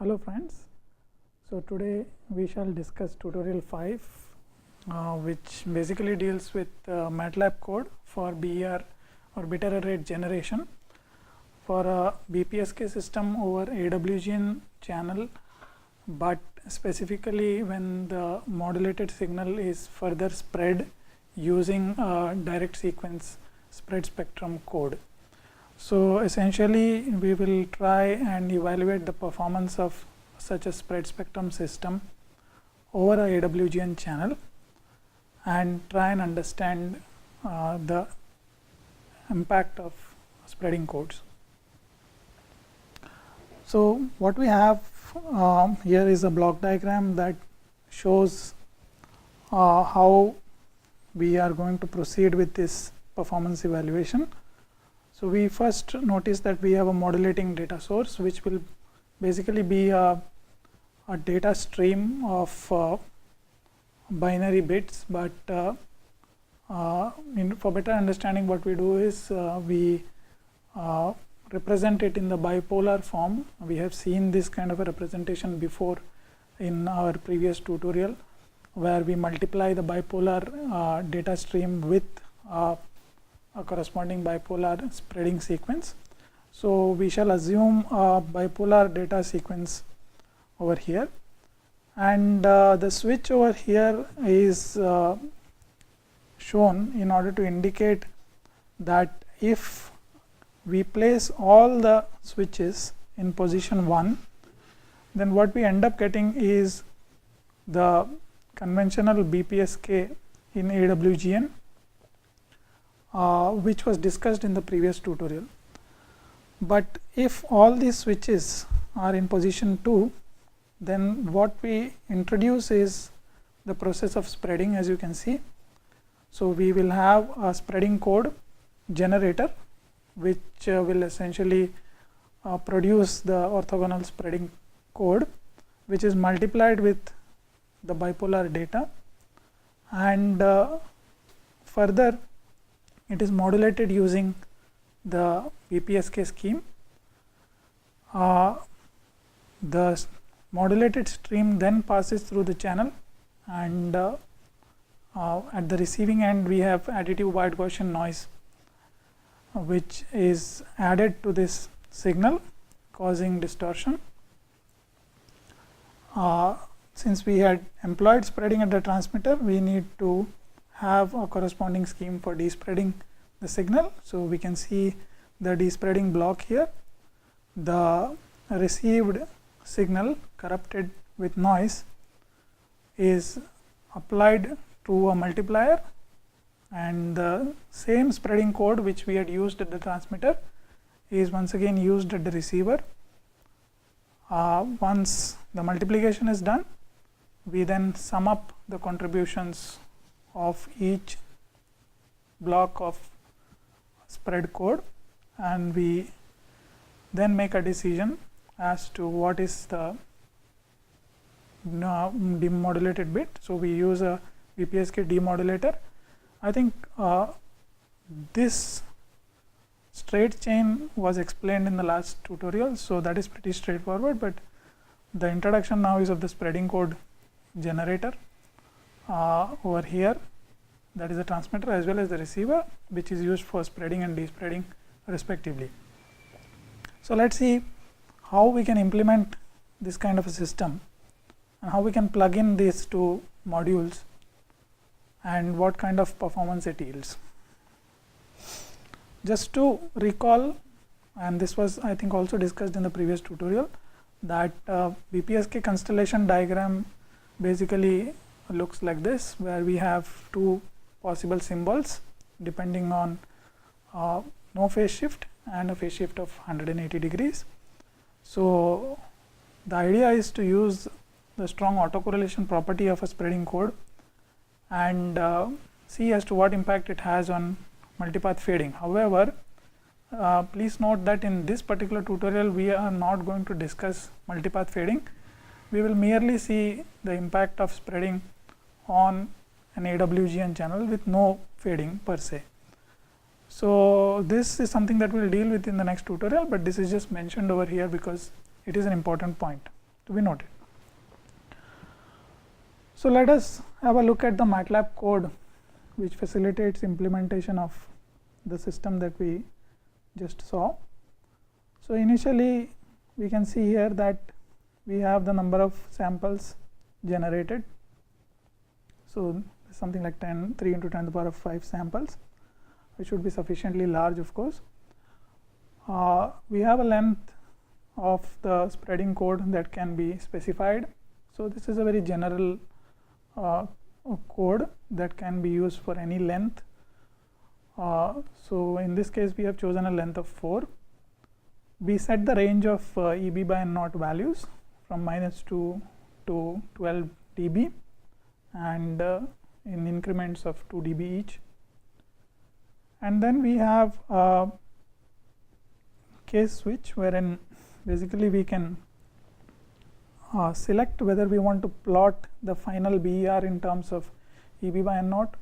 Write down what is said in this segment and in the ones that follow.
Hello friends, so today we shall discuss tutorial 5 which basically deals with MATLAB code for BER or bit error rate generation for a BPSK system over AWGN channel, but specifically when the modulated signal is further spread using direct sequence spread spectrum code. So essentially we will try and evaluate the performance of such a spread spectrum system over a AWGN channel and try and understand the impact of spreading codes. So what we have here is a block diagram that shows how we are going to proceed with this performance evaluation. So we first notice that we have a modulating data source, which will basically be a data stream of binary bits, but for better understanding, what we do is we represent it in the bipolar form. We have seen this kind of a representation before in our previous tutorial, where we multiply the bipolar data stream with a corresponding bipolar spreading sequence. So we shall assume a bipolar data sequence over here, and the switch over here is shown in order to indicate that if we place all the switches in position 1, then what we end up getting is the conventional BPSK in AWGN, which was discussed in the previous tutorial. But if all these switches are in position 2, then what we introduce is the process of spreading, as you can see. So we will have a spreading code generator, which will essentially produce the orthogonal spreading code, which is multiplied with the bipolar data, and further it is modulated using the BPSK scheme. The modulated stream then passes through the channel, and at the receiving end we have additive white Gaussian noise, which is added to this signal, causing distortion. Since we had employed spreading at the transmitter, we need to have a corresponding scheme for despreading the signal. So we can see the despreading block here. The received signal corrupted with noise is applied to a multiplier, and the same spreading code which we had used at the transmitter is once again used at the receiver. Once the multiplication is done, we then sum up the contributions of each block of spread code, and we then make a decision as to what is the demodulated bit. So we use a BPSK demodulator. I think this straight chain was explained in the last tutorial, so that is pretty straightforward, but the introduction now is of the spreading code generator over here, that is the transmitter as well as the receiver, which is used for spreading and despreading respectively. So let's see how we can implement this kind of a system and how we can plug in these two modules and what kind of performance it yields. Just to recall, and this was I think also discussed in the previous tutorial, that BPSK constellation diagram basically looks like this, where we have two possible symbols depending on no phase shift and a phase shift of 180 degrees. So the idea is to use the strong autocorrelation property of a spreading code and see as to what impact it has on multipath fading. However, please note that in this particular tutorial we are not going to discuss multipath fading. We will merely see the impact of spreading on an AWGN channel with no fading per se. So this is something that we will deal with in the next tutorial, but this is just mentioned over here because it is an important point. to be noted. So let us have a look at the MATLAB code which facilitates implementation of the system that we just saw. So initially we can see here that we have the number of samples generated. So something like 3 into 10 to the power of 5 samples, which should be sufficiently large, of course. We have a length of the spreading code that can be specified. So this is a very general code that can be used for any length. So in this case we have chosen a length of 4. We set the range of EB by N naught values from -2 to 12 dB and in increments of 2 dB each. And then we have a case switch wherein basically we can select whether we want to plot the final BER in terms of EB by N naught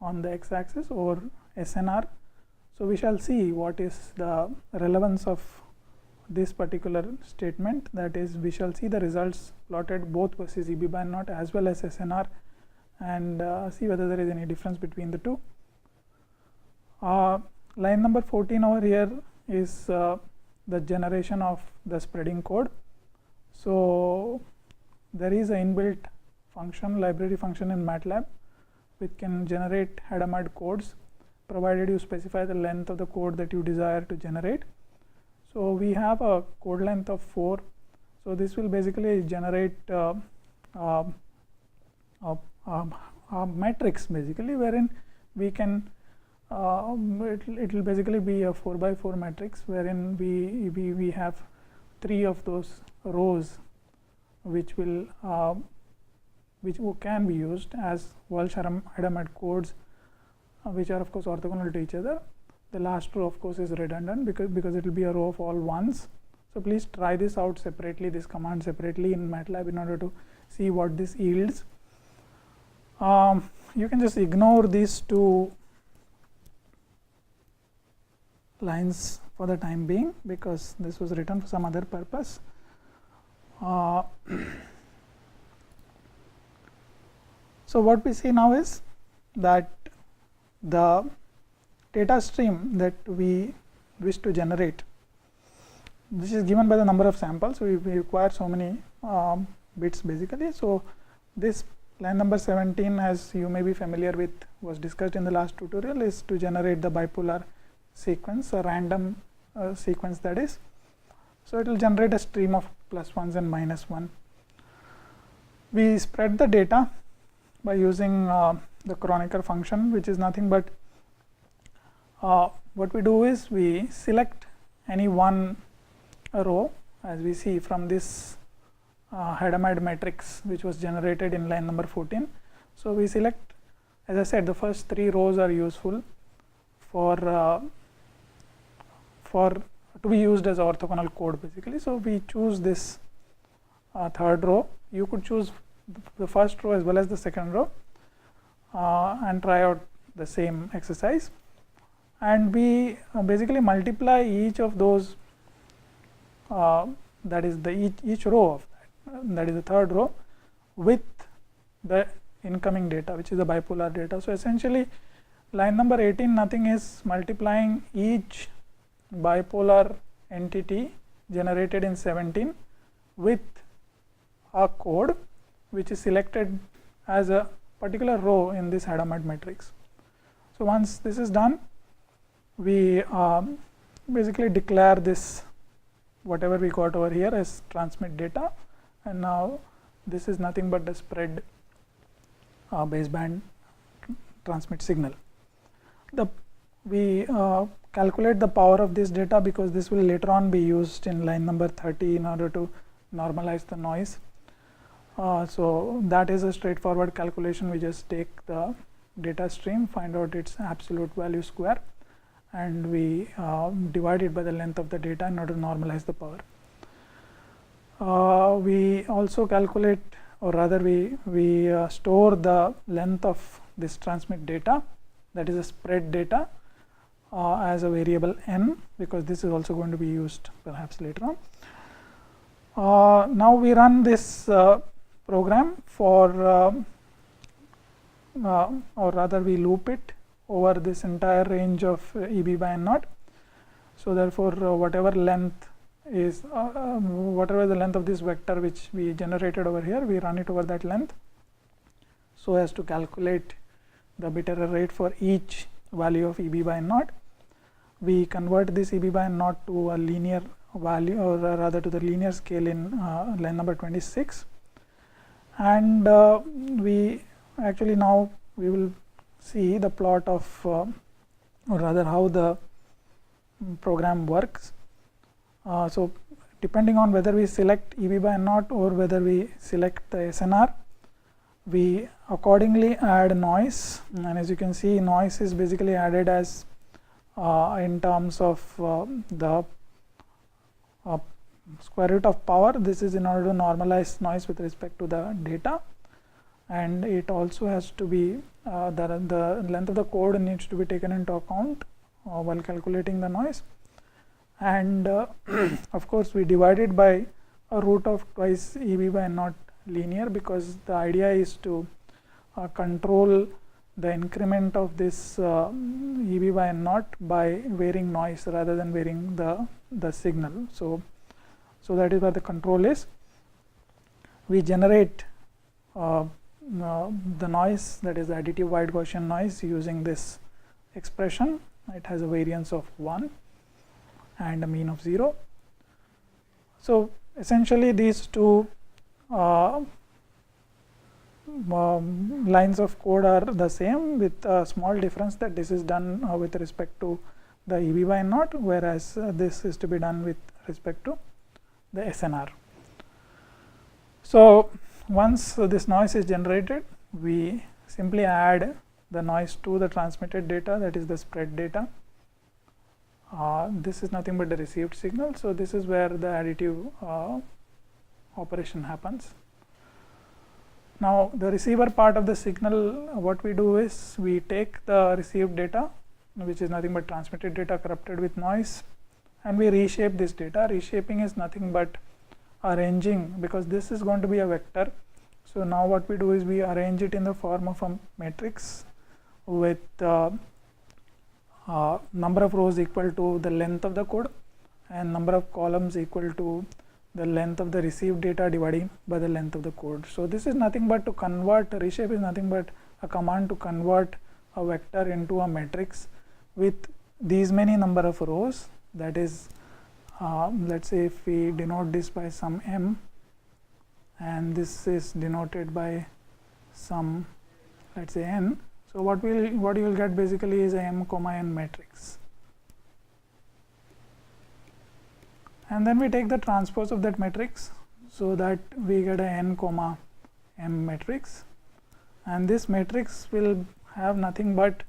on the x-axis or SNR. So we shall see what is the relevance of this particular statement, that is we shall see the results plotted both versus EB by N naught as well as SNR and see whether there is any difference between the two. Line number 14 over here is the generation of the spreading code. So there is an inbuilt function, library function in MATLAB which can generate header-mad codes provided you specify the length of the code that you desire to generate. So we have a code length of 4. So this will basically generate a matrix basically wherein we can it will basically be a 4 by 4 matrix wherein we have 3 of those rows which can be used as Walsh header-mad codes which are of course orthogonal to each other. The last row of course is redundant because it will be a row of all ones. So please try this out separately, this command separately in MATLAB in order to see what this yields. You can just ignore these two lines for the time being because this was written for some other purpose. So what we see now is that the data stream that we wish to generate, this is given by the number of samples. We require so many bits basically. So this line number 17, as you may be familiar with, was discussed in the last tutorial, is to generate the bipolar sequence, a random sequence that is. So it will generate a stream of +1s and -1. We spread the data by using the Kronecker function, which is nothing but what we do is we select any one row, as we see from this header-mad matrix which was generated in line number 14. So we select, as I said, the first 3 rows are useful for to be used as orthogonal code basically. So we choose this third row. You could choose the first row as well as the second row and try out the same exercise, and we basically multiply each of those, that is the each row of that is the third row, with the incoming data, which is the bipolar data. So essentially line number 18 nothing is multiplying each bipolar entity generated in 17 with a code which is selected as a particular row in this header-mad matrix. So once this is done, we basically declare this whatever we got over here as transmit data, and now this is nothing but the spread baseband transmit signal. We calculate the power of this data because this will later on be used in line number 30 in order to normalize the noise. So that is a straightforward calculation. We just take the data stream, find out its absolute value square, and we divide it by the length of the data in order to normalize the power. We also calculate, or rather we store the length of this transmit data, that is a spread data, as a variable n, because this is also going to be used perhaps later on. Now we run this program for or rather we loop it over this entire range of EB by N naught. So therefore whatever length is whatever the length of this vector which we generated over here, we run it over that length so as to calculate the bit error rate for each value of EB by N naught. We convert this EB by N naught to a linear value, or rather to the linear scale in line number 26, and we actually now we will see the plot of or rather how the program works. So depending on whether we select EB by N naught or whether we select the SNR, we accordingly add noise, and as you can see, noise is basically added as in terms of the square root of power. This is in order to normalize noise with respect to the data, and it also has to be the length of the code needs to be taken into account while calculating the noise, and of course we divide it by a root of twice EB by N naught linear, because the idea is to control the increment of this EB by N naught by varying noise rather than varying the signal. So that is what the control is. We generate the noise, that is the additive wide Gaussian noise, using this expression. It has a variance of 1 and a mean of 0. So essentially these two lines of code are the same, with a small difference that this is done with respect to the EB by N naught, whereas this is to be done with respect to the SNR. So once this noise is generated, we simply add the noise to the transmitted data, that is the spread data. This is nothing but the received signal, so this is where the additive operation happens. Now the receiver part of the signal, what we do is we take the received data, which is nothing but transmitted data corrupted with noise, and we reshape this data. Reshaping is nothing but arranging, because this is going to be a vector. So now what we do is we arrange it in the form of a matrix with number of rows equal to the length of the code and number of columns equal to the length of the received data dividing by the length of the code. So this is nothing but to convert, reshape is nothing but a command to convert a vector into a matrix with these many number of rows. That is, let's say if we denote this by some m, and this is denoted by some, let's say, n. So what you will get basically is a m comma n matrix, and then we take the transpose of that matrix, so that we get a n comma m matrix, and this matrix will have nothing but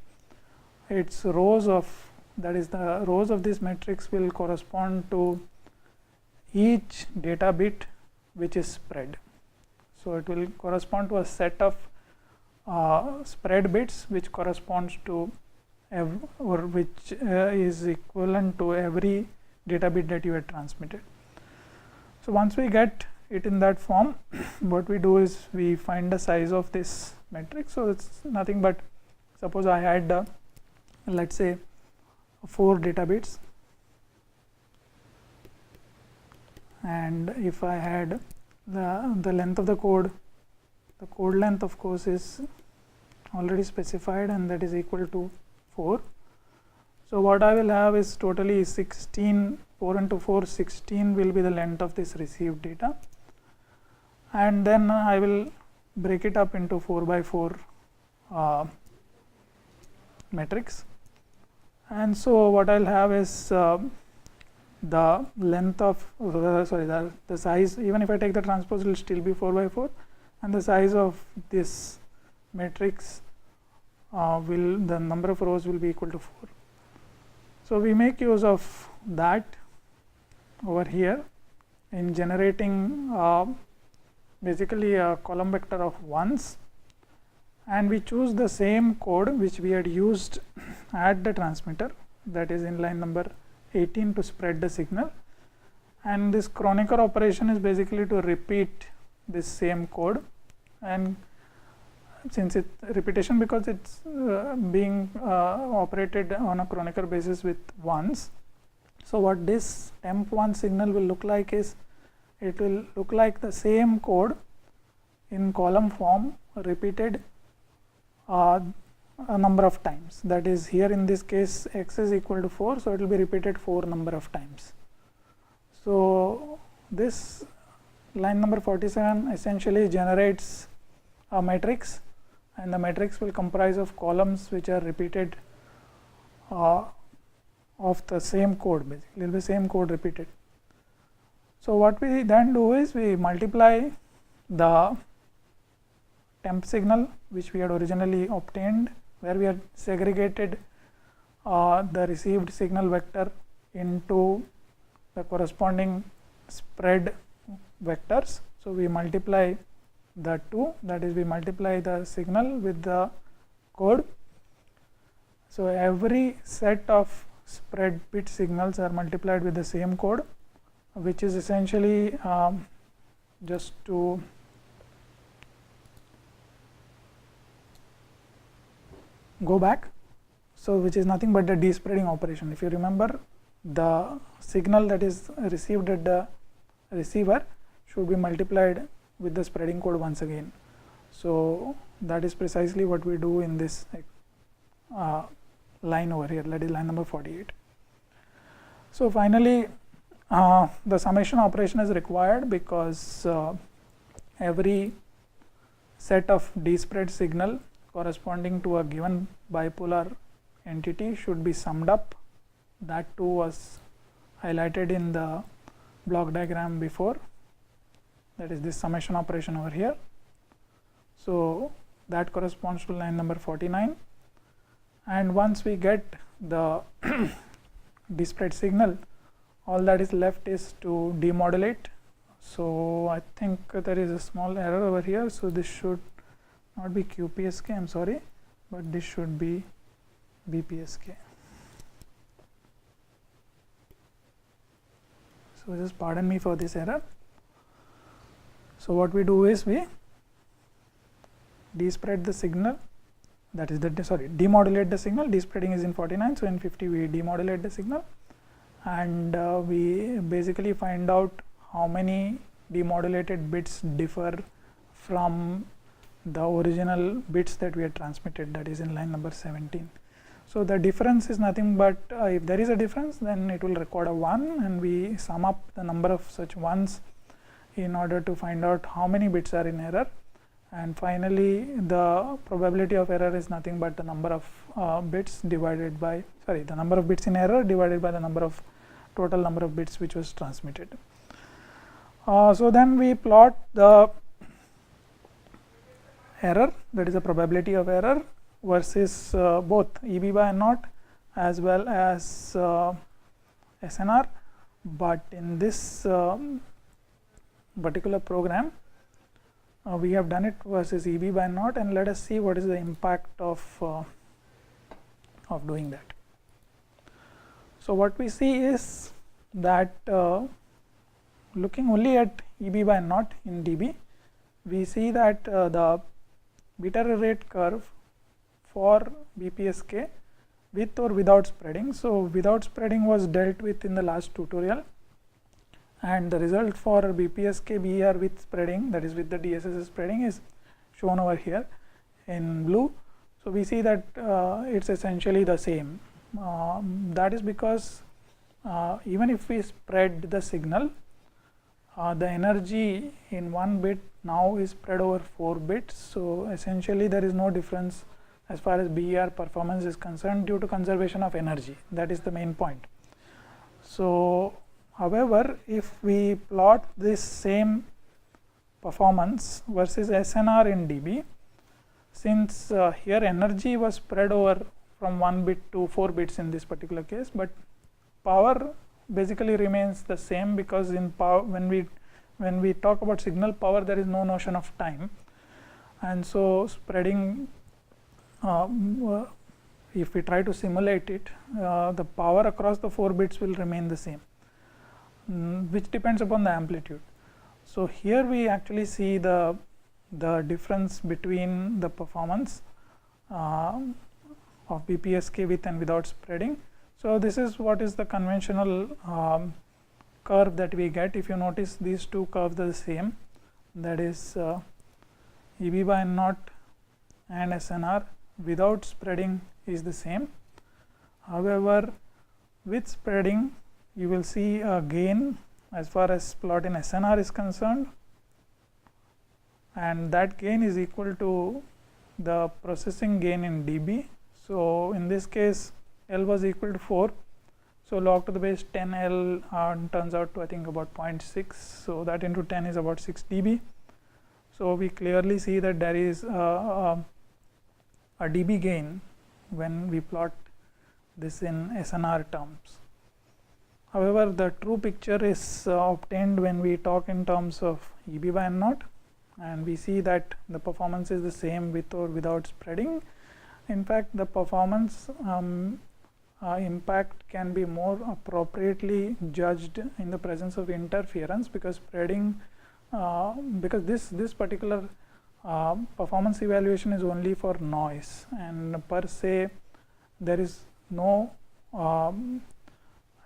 its rows of, that is the rows of this matrix will correspond to each data bit which is spread. So it will correspond to a set of spread bits which corresponds to or which is equivalent to every data bit that you had transmitted. So once we get it in that form, what we do is we find the size of this matrix. So it's nothing but, suppose I had let's say 4 data bits, and if I had the length of the code length of course is already specified, and that is equal to 4. So what I will have is totally 16, 4 into 4, 16 will be the length of this received data, and then I will break it up into 4 by 4 matrix, and so what I'll have is the length of the size, even if I take the transpose, it will still be 4 by 4, and the size of this matrix the number of rows will be equal to 4. So we make use of that over here in generating basically a column vector of ones, and we choose the same code which we had used at the transmitter, that is in line number 18 to spread the signal, and this Kronecker operation is basically to repeat this same code, and since it's repetition because it's being operated on a Kronecker basis with ones. So what this temp1 signal will look like is, it will look like the same code in column form repeated a number of times. That is, here in this case x is equal to 4, so it will be repeated 4 number of times. So this line number 47 essentially generates a matrix, and the matrix will comprise of columns which are repeated of the same code. Basically, it will be same code repeated. So what we then do is we multiply the temp signal which we had originally obtained, where we had segregated the received signal vector into the corresponding spread vectors. So we multiply the two, that is, we multiply the signal with the code. So every set of spread bit signals are multiplied with the same code, which is essentially just to go back, so which is nothing but the despreading operation. If you remember, the signal that is received at the receiver should be multiplied with the spreading code once again. So that is precisely what we do in this line over here, that is line number 48. So finally, the summation operation is required because every set of despread signal corresponding to a given bipolar entity should be summed up. That too was highlighted in the block diagram before, that is this summation operation over here. So that corresponds to line number 49, and once we get the despread signal, all that is left is to demodulate. So I think there is a small error over here, so this should not be QPSK, I am sorry, but this should be BPSK. So just pardon me for this error. So what we do is we despread the signal, that is demodulate the signal. Despreading is in 49, so in 50 we demodulate the signal, and we basically find out how many demodulated bits differ from the original bits that we had transmitted, that is in line number 17. So the difference is nothing but if there is a difference, then it will record a 1, and we sum up the number of such ones in order to find out how many bits are in error, and finally the probability of error is nothing but the number of bits divided by, the number of bits in error divided by the number of total number of bits which was transmitted. So then we plot the error, that is the probability of error, versus both EB by naught as well as SNR, but in this particular program we have done it versus EB by naught, and let us see what is the impact of doing that. So what we see is that looking only at EB by naught in dB, we see that the beta error rate curve for BPSK with or without spreading. So without spreading was dealt with in the last tutorial, and the result for BPSK BER with spreading, that is with the DSSS spreading, is shown over here in blue. So we see that it's essentially the same. That is because even if we spread the signal, the energy in one bit now is spread over 4 bits. So essentially there is no difference as far as BER performance is concerned due to conservation of energy. That is the main point. So however, if we plot this same performance versus SNR in dB, since here energy was spread over from 1 bit to 4 bits in this particular case, but power basically remains the same, because in power, when we talk about signal power, there is no notion of time, and so spreading, if we try to simulate it, the power across the 4 bits will remain the same. which depends upon the amplitude. So here we actually see the difference between the performance of BPSK with and without spreading. So this is what is the conventional curve that we get. If you notice, these two curves are the same, that is EB by N naught and SNR without spreading is the same. However, with spreading you will see a gain as far as plot in SNR is concerned, and that gain is equal to the processing gain in dB. So in this case L was equal to 4, so log to the base 10 L turns out to I think about 0.6, so that into 10 is about 6 dB. So we clearly see that there is a dB gain when we plot this in SNR terms. However, the true picture is obtained when we talk in terms of EB by N naught, and we see that the performance is the same with or without spreading. In fact, the performance impact can be more appropriately judged in the presence of interference, because spreading because this particular performance evaluation is only for noise, and per se there is no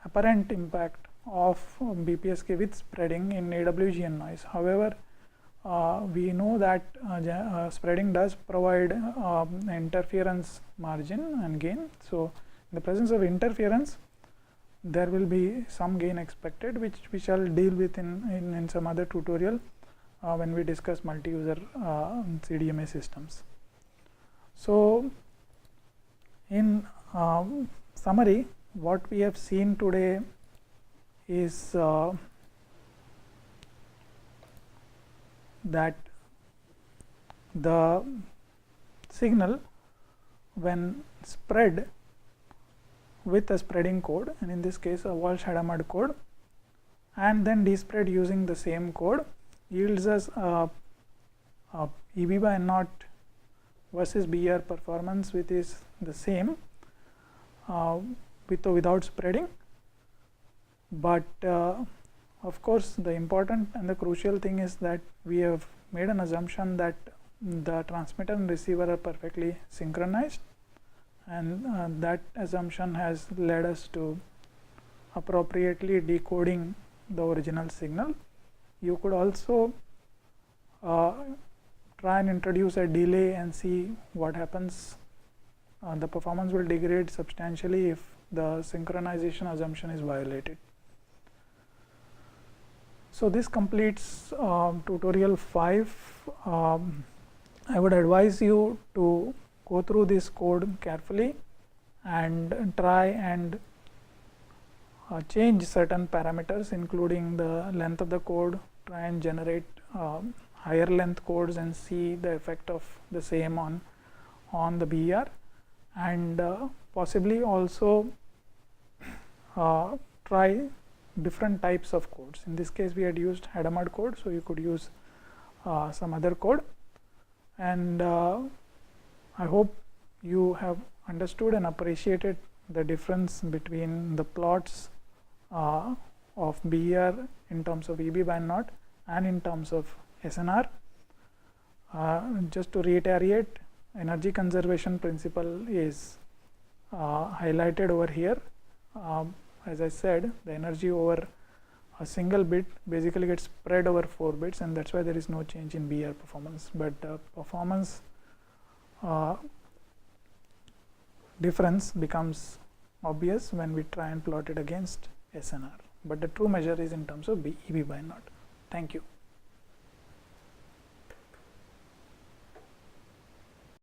apparent impact of BPSK with spreading in AWGN noise. However, we know that spreading does provide interference margin and gain. So in the presence of interference there will be some gain expected, which we shall deal with in some other tutorial when we discuss multi-user CDMA systems. So in summary, what we have seen today is that the signal, when spread with a spreading code, and in this case a Walsh-Hadamard code, and then despread using the same code, yields us EB by N naught versus BR performance which is the same with or without spreading. But of course, the important and the crucial thing is that we have made an assumption that the transmitter and receiver are perfectly synchronized, and that assumption has led us to appropriately decoding the original signal. You could also try and introduce a delay and see what happens. The performance will degrade substantially if the synchronization assumption is violated. So this completes tutorial 5. I would advise you to go through this code carefully and try and change certain parameters, including the length of the code. Try and generate higher length codes and see the effect of the same on the BER, and possibly also try different types of codes. In this case we had used Hadamard code, so you could use some other code, and I hope you have understood and appreciated the difference between the plots of BER in terms of EB by N naught and in terms of SNR. Just to reiterate, energy conservation principle is highlighted over here. As I said, the energy over a single bit basically gets spread over 4 bits, and that's why there is no change in BER performance. But performance difference becomes obvious when we try and plot it against SNR. But the true measure is in terms of EB by N naught. Thank you.